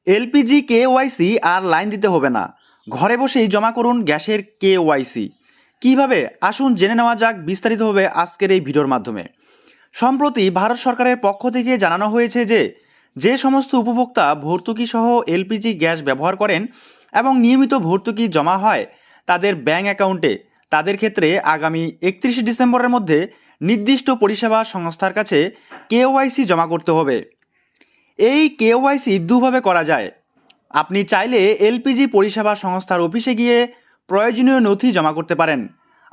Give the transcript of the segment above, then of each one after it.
LPG KYC আর line দিতে হবে না, ঘরে বসেই জমা করুন গ্যাসের কেওয়াইসি। কিভাবে আসুন জেনে নেওয়া যাক বিস্তারিতভাবে আজকের এই ভিডিওর মাধ্যমে। সম্প্রতি ভারত সরকারের পক্ষ থেকে জানানো হয়েছে যে যে সমস্ত উপভোক্তা ভর্তুকি সহ এলপিজি গ্যাস ব্যবহার করেন এবং নিয়মিত ভর্তুকি জমা হয় তাদের ব্যাংক অ্যাকাউন্টে, তাদের ক্ষেত্রে আগামী 31 ডিসেম্বরের মধ্যে নির্দিষ্ট পরিষেবা সংস্থার কাছে কেওয়াইসি জমা করতে হবে। এই কেওয়াইসি দুভাবে করা যায়। আপনি চাইলে এলপিজি পরিষেবা সংস্থার অফিসে গিয়ে প্রয়োজনীয় নথি জমা করতে পারেন,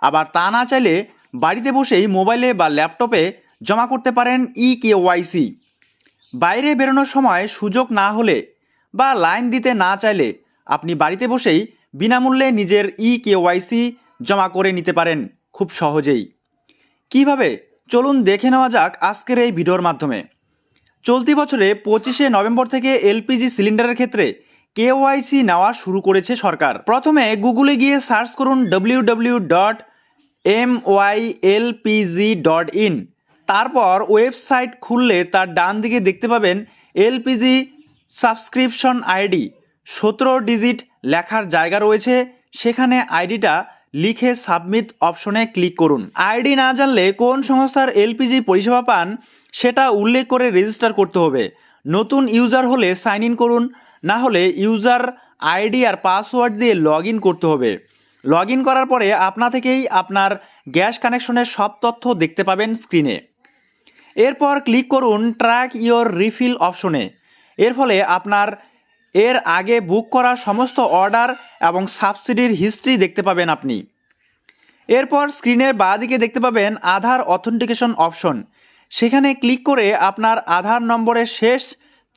আবার তা না চাইলে বাড়িতে বসেই মোবাইলে বা ল্যাপটপে জমা করতে পারেন কেওয়াইসি। বাইরে বেরোনোর সময় সুযোগ না হলে বা লাইন দিতে না চাইলে আপনি বাড়িতে বসেই বিনামূল্যে নিজের কেওয়াইসি জমা করে নিতে পারেন খুব সহজেই। কিভাবে চলুন দেখে নেওয়া যাক আজকের এই ভিডিওর মাধ্যমে। চলতি বছরে 25শে নভেম্বর থেকে এলপিজি সিলিন্ডারের ক্ষেত্রে কেওয়াইসি নেওয়া শুরু করেছে সরকার। প্রথমে গুগলে গিয়ে সার্চ করুন www.mylpg.in। তারপর ওয়েবসাইট খুললে তার ডান দিকে দেখতে পাবেন এলপিজি সাবস্ক্রিপশন আইডি 17 ডিজিট লেখার জায়গা রয়েছে, সেখানে আইডিটা লিখে সাবমিট অপশনে ক্লিক করুন। আইডি না জানলে কোন সংস্থার এলপিজি পরিষেবা পান সেটা উল্লেখ করে রেজিস্টার করতে হবে। নতুন ইউজার হলে সাইন ইন করুন, না হলে ইউজার আইডি আর পাসওয়ার্ড দিয়ে লগ ইন করতে হবে। লগ ইন করার পরে আপনা থেকেই আপনার গ্যাস কানেকশনের সব তথ্য দেখতে পাবেন স্ক্রিনে। এরপর ক্লিক করুন ট্র্যাক ইওর রিফিল অপশনে। এর ফলে আপনার এর আগে বুক করা সমস্ত অর্ডার এবং সাবসিডির হিস্ট্রি দেখতে পাবেন আপনি। এরপর স্ক্রিনের বাঁ দিকে দেখতে পাবেন আধার অথেন্টিকেশন অপশন। সেখানে ক্লিক করে আপনার আধার নম্বরের শেষ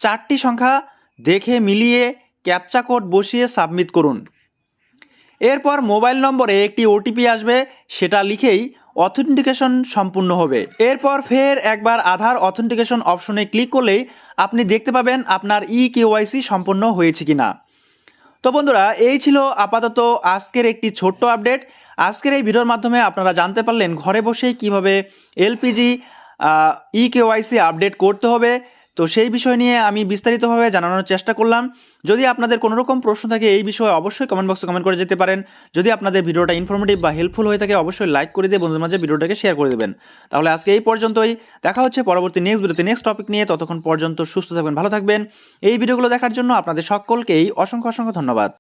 4টি সংখ্যা দেখে মিলিয়ে ক্যাপচা কোড বসিয়ে সাবমিট করুন। এরপর মোবাইল নম্বরে একটি ওটিপি আসবে, সেটা লিখেই অথেন্টিকেশন সম্পূর্ণ হবে। এরপর ফের একবার আধার অথেন্টিকেশন অপশনে ক্লিক করলেই আপনি দেখতে পাবেন আপনার কেওয়াইসি সম্পন্ন হয়েছে কিনা। তো বন্ধুরা, এই ছিল আপাতত আজকের একটি ছোট্ট আপডেট। আজকের এই ভিডিওর মাধ্যমে আপনারা জানতে পারলেন ঘরে বসেই কিভাবে এলপিজি কেওয়াইসি আপডেট করতে হবে। তো সেই বিষয় নিয়ে আমি বিস্তারিতভাবে জানানোর চেষ্টা করলাম। যদি আপনাদের কোনো রকম প্রশ্ন থাকে এই বিষয়ে অবশ্যই কমেন্ট বক্সে কমেন্ট করে যেতে পারেন। যদি আপনাদের ভিডিওটা ইনফরমেটিভ বা হেল্পফুল হয়ে থাকে অবশ্যই লাইক করে দিয়ে বন্ধুদের মাঝে ভিডিওটাকে শেয়ার করে দেবেন। তাহলে আজকে এই পর্যন্তই, দেখা হচ্ছে পরবর্তী নেক্সট ভিডিওতে নেক্সট টপিক নিয়ে। ততক্ষণ পর্যন্ত সুস্থ থাকবেন, ভালো থাকবেন। এই ভিডিওগুলো দেখার জন্য আপনাদের সকলকেই অসংখ্য অসংখ্য ধন্যবাদ।